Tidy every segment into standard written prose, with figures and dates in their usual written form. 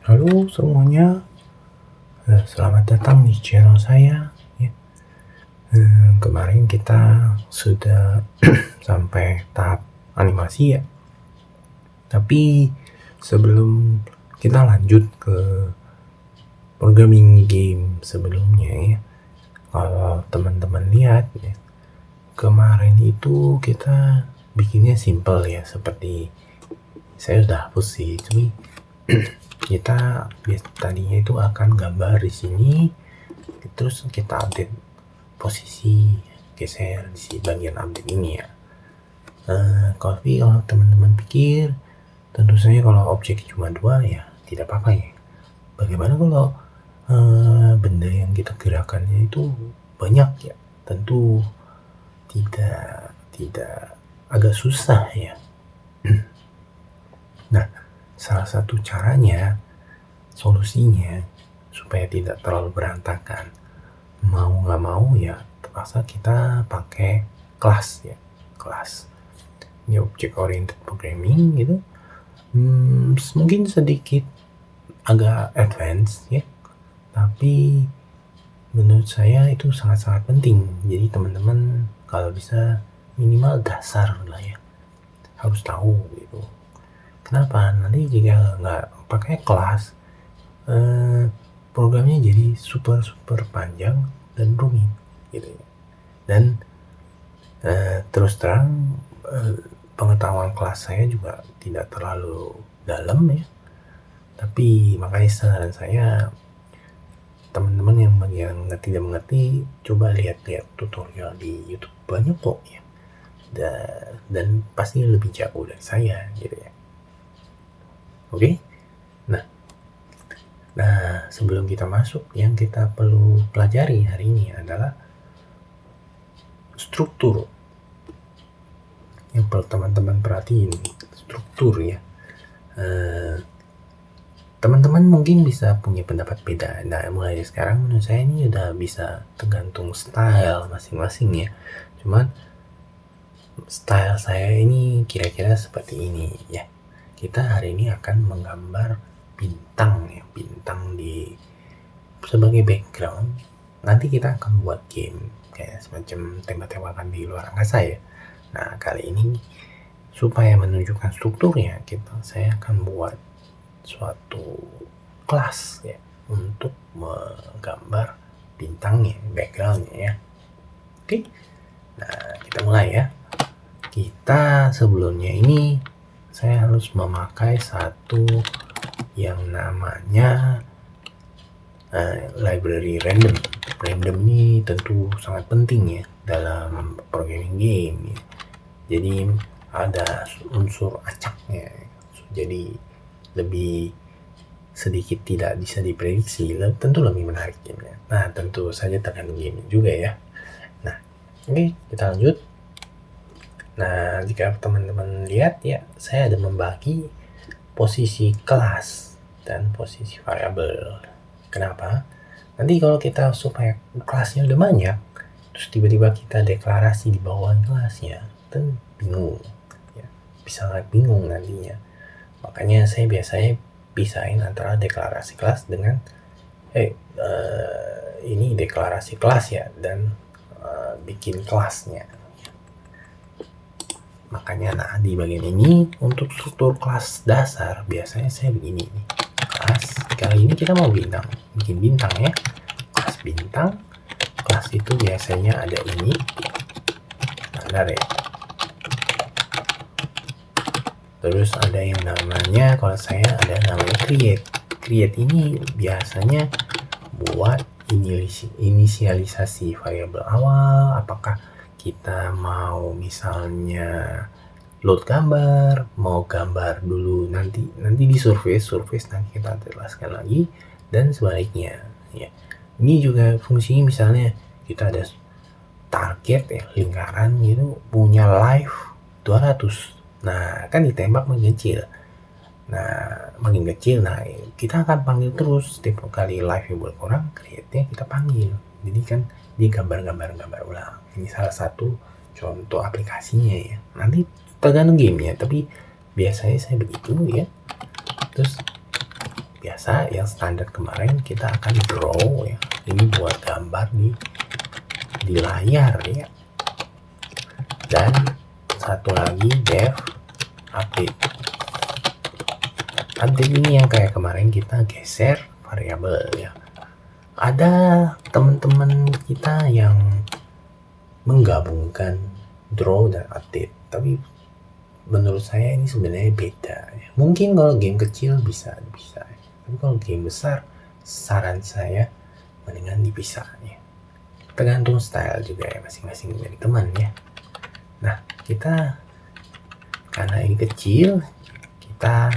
Halo semuanya, selamat datang di channel saya. Ya. Kemarin kita sudah sampai tahap animasi ya. Tapi sebelum kita lanjut ke programming game sebelumnya ya, kalau teman-teman lihat ya, kemarin itu kita bikinnya simple ya, seperti saya udah hapus sih, tapi kita tadinya itu akan gambar di sini, terus kita update posisi, geser di bagian update ini ya. Tapi kalau teman-teman pikir, tentu saja kalau objek cuma 2 ya tidak apa-apa ya. Bagaimana kalau benda yang kita gerakannya itu banyak ya? Tentu tidak agak susah ya. Nah, salah satu caranya, solusinya supaya tidak terlalu berantakan, mau nggak mau ya terpaksa kita pakai kelas ya. Kelas ini object oriented programming gitu. Mungkin sedikit agak advance ya, tapi menurut saya itu sangat-sangat penting. Jadi teman-teman kalau bisa minimal dasar lah ya, harus tahu gitu. Kenapa? Nanti jika nggak pakai kelas, programnya jadi super panjang dan rumit gitu ya. Dan terus terang pengetahuan kelas saya juga tidak terlalu dalam ya. Tapi makanya saran saya, teman-teman yang tidak mengerti, coba lihat-lihat tutorial di YouTube, banyak kok ya. Dan pasti lebih jago dari saya gitu ya. Oke? Nah, sebelum kita masuk, yang kita perlu pelajari hari ini adalah struktur. Yang perlu teman-teman perhatiin, struktur ya. Teman-teman mungkin bisa punya pendapat beda. Nah, mulai dari sekarang menurut saya ini udah bisa tergantung style masing-masing ya. Cuman style saya ini kira-kira seperti ini ya. Kita hari ini akan menggambar bintang ya, bintang di sebagai background. Nanti kita akan buat game kayak semacam tembak-tembakan di luar angkasa ya. Nah, kali ini supaya menunjukkan strukturnya, saya akan buat suatu kelas ya untuk menggambar bintangnya, backgroundnya ya. Oke, nah kita mulai ya. Kita sebelumnya ini saya harus memakai satu yang namanya library random. Random ini tentu sangat penting ya dalam programming game ya. Jadi ada unsur acaknya, jadi lebih sedikit tidak bisa diprediksi, tentu lebih menarik gamenya. Nah, tentu saja tergantung game juga ya. Nah, oke, kita lanjut. Nah, jika teman-teman lihat ya, saya ada membagi posisi kelas dan posisi variabel. Kenapa? Nanti kalau kita supaya kelasnya udah banyak, terus tiba-tiba kita deklarasi di bawah kelasnya, kan bingung ya. Bisa nggak bingung nantinya. Makanya saya biasanya pisahin antara deklarasi kelas dengan ini deklarasi kelas ya, dan bikin kelasnya. Makanya nah di bagian ini untuk struktur kelas dasar biasanya saya begini nih. Kelas kali ini kita mau bikin bintang ya. Kelas bintang. Kelas itu biasanya ada ini. Ada ya. Terus ada yang namanya, kalau saya ada namanya create. Create ini biasanya buat inisialisasi variabel awal. Apakah kita mau misalnya load gambar, mau gambar dulu nanti di surface nanti kita jelaskan lagi, dan sebaliknya ya. Ini juga fungsinya misalnya kita ada target ya, lingkaran gitu, punya life 200. Nah, kan ditembak makin kecil. Nah, kita akan panggil terus setiap kali live yang berkurang, create-nya kita panggil. Jadi kan dia gambar ulang. Ini salah satu contoh aplikasinya ya. Nanti tergantung gamenya, tapi biasanya saya begitu ya. Terus biasa yang standar kemarin kita akan draw ya, ini buat gambar di layar ya. Dan satu lagi dev update. Update ini yang kayak kemarin kita geser variabel ya. Ada teman-teman kita yang menggabungkan draw dan update, tapi menurut saya ini sebenarnya beda ya. Mungkin kalau game kecil bisa tapi kalau game besar saran saya mendingan dipisah ya. Tergantung style juga ya masing-masing dari teman ya. Nah, kita karena ini kecil, kita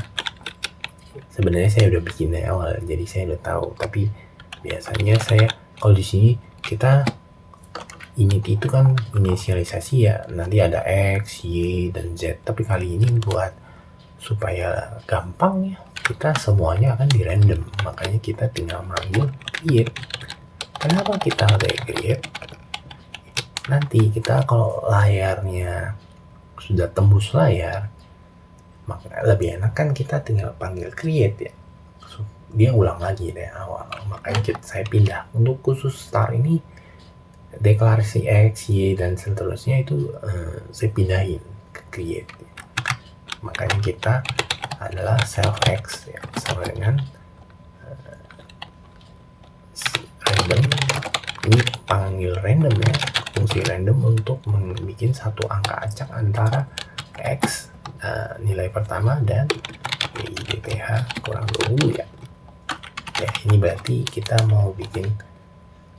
sebenarnya saya udah bikin dari awal, jadi saya udah tahu. Tapi biasanya saya kalau di sini kita init itu kan inisialisasi ya, nanti ada X, Y, dan Z. Tapi kali ini buat supaya gampang ya, kita semuanya akan di random. Makanya kita tinggal manggil create. Kenapa kita create? Nanti kita kalau layarnya sudah tembus layar, maka lebih enak kan kita tinggal panggil create ya. Dia ulang lagi dari awal. Makanya saya pindah. Untuk khusus start ini deklarasi X, Y, dan seterusnya itu saya pindahin ke create. Makanya kita adalah self X ya, sama dengan random. Ini panggil random ya, fungsi random untuk membuat satu angka acak antara X nilai pertama dan DPH kurang 20 ya. Ya, ini berarti kita mau bikin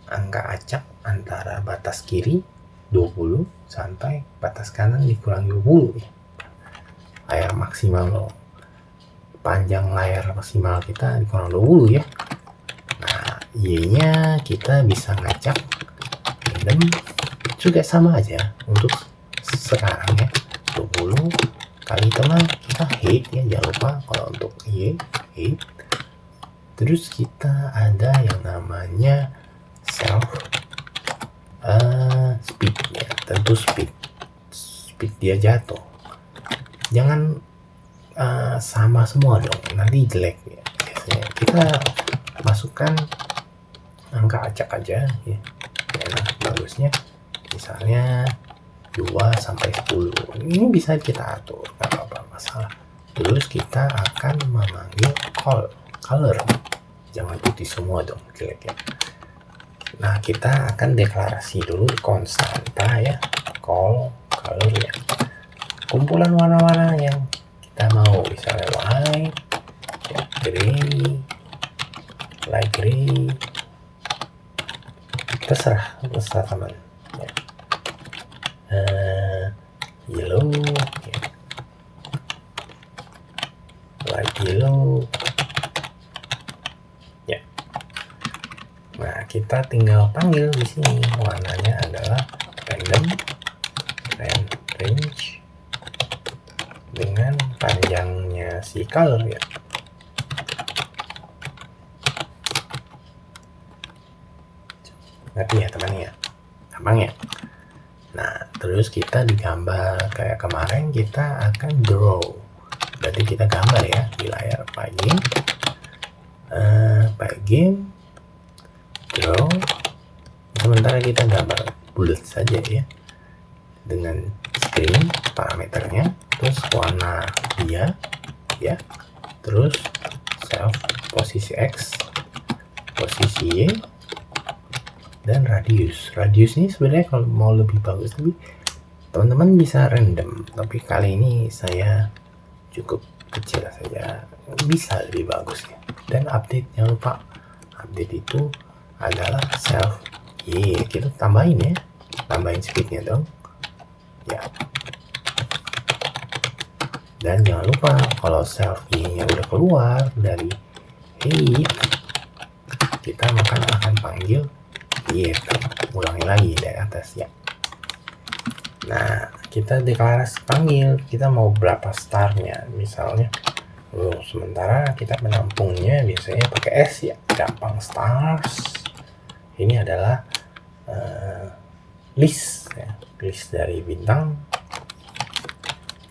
angka acak antara batas kiri 20 sampai batas kanan dikurangi 20 ya. Layar maksimal loh. Panjang layar maksimal kita dikurang 20 ya. Nah, Y-nya kita bisa ngacak random juga sama aja untuk sekarang ya. 20 kali teman kita height ya, jangan lupa kalau untuk Y height. Terus kita ada yang namanya self speed ya, tentu speed dia jatuh jangan sama semua dong, nanti jelek ya. Biasanya kita masukkan angka acak aja ya. Nah, bagusnya misalnya 2 sampai 10 ini bisa kita atur, nggak apa-apa masalah. Terus kita akan memanggil color, jangan putih semua dong, jelek ya. Nah, kita akan deklarasi dulu konstanta ya, color ya, kumpulan warna-warna yang kita mau, misalnya white ya, gray, light gray, terserah teman ya. Yellow ya. Light yellow ya. Nah, kita tinggal panggil di sini warnanya adalah random range dengan panjangnya si color ya. Ngerti ya teman-teman ya? Gampang ya? Nah, terus kita digambar kayak kemarin kita akan draw. Berarti kita gambar ya di layar game draw. Sementara kita gambar bullet saja ya, dengan screen parameternya, terus warna dia ya, terus self posisi X, posisi Y, dan radius ini sebenarnya kalau mau lebih bagus, tapi teman-teman bisa random, tapi kali ini saya cukup kecil saja, bisa lebih bagus ya. Dan update, jangan lupa update itu adalah self Y, kita tambahin ya, tambahin speednya dong ya. Dan jangan lupa kalau self Y nya udah keluar dari height, kita akan panggil Y, ulangi lagi dari atas ya. Nah, kita deklarasi panggil, kita mau berapa starnya misalnya. Sementara kita menampungnya biasanya pakai S ya, gampang. Stars ini adalah list ya, list dari bintang.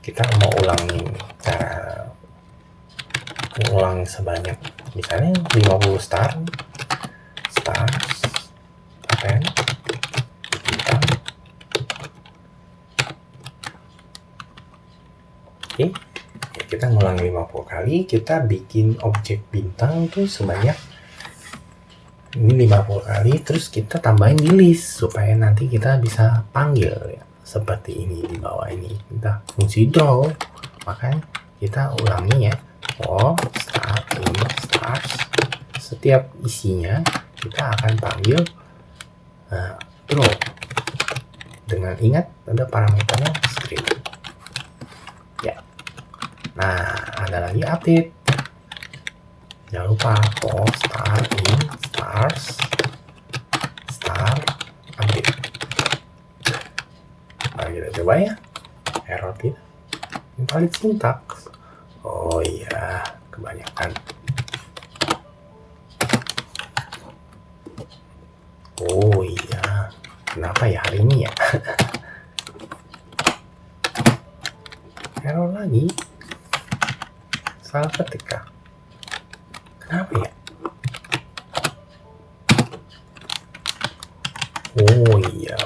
Kita mau ulangi sebanyak misalnya 50 stars append bintang. Oke, ya, kita ngulang 50 kali, kita bikin objek bintang tuh sebanyak ini 50 kali, terus kita tambahin di list supaya nanti kita bisa panggil ya, seperti ini di bawah ini. Kita fungsi draw, makanya kita ulangi ya, for start ini stars, setiap isinya kita akan panggil draw dengan ingat ada parameternya script ya. Nah, ada lagi update, jangan lupa for start in star update. Nah, kita coba ya, error tidak invalid syntax. Oh iya, kebanyakan. Oh iya, kenapa ya hari ini ya? Error lagi, salah ketik kah? Kenapa ya? Oh iya,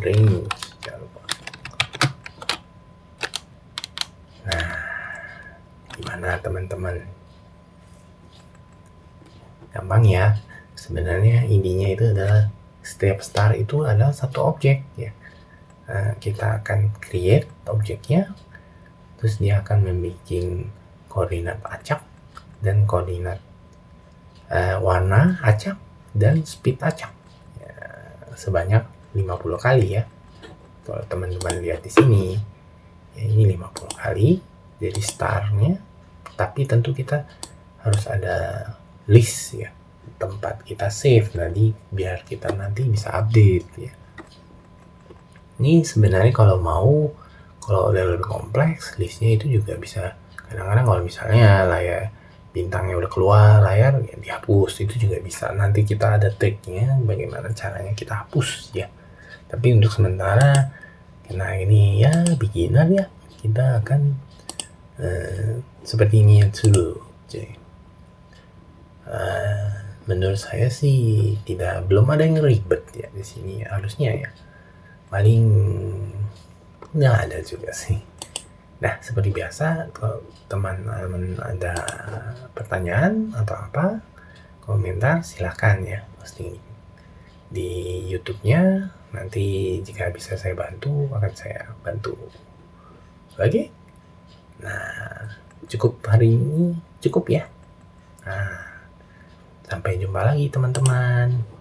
range, jangan lupa. Nah, gimana teman-teman? Gampang ya. Sebenarnya intinya itu adalah setiap star itu adalah satu objek ya. Nah, kita akan create objeknya, terus dia akan membuat koordinat acak dan koordinat warna acak dan speed acak ya, sebanyak 50 kali ya. Kalau teman-teman lihat di sini ya, ini 50 kali jadi starnya, tapi tentu kita harus ada list ya, tempat kita save nanti biar kita nanti bisa update ya. Ini sebenarnya kalau udah lebih kompleks, listnya itu juga bisa kadang-kadang kalau misalnya layar bintangnya udah keluar layar ya dihapus, itu juga bisa. Nanti kita ada tag-nya bagaimana caranya kita hapus ya. Tapi untuk sementara karena ini ya beginner ya, kita akan seperti ini dulu. Jadi menurut saya sih belum ada yang ribet ya di sini harusnya ya. Paling nggak ada juga sih. Nah, seperti biasa, kalau teman-teman ada pertanyaan atau apa, komentar silahkan ya, posting di YouTube-nya. Nanti jika bisa saya bantu, akan saya bantu. Oke? Nah, cukup hari ini, cukup ya. Nah, sampai jumpa lagi teman-teman.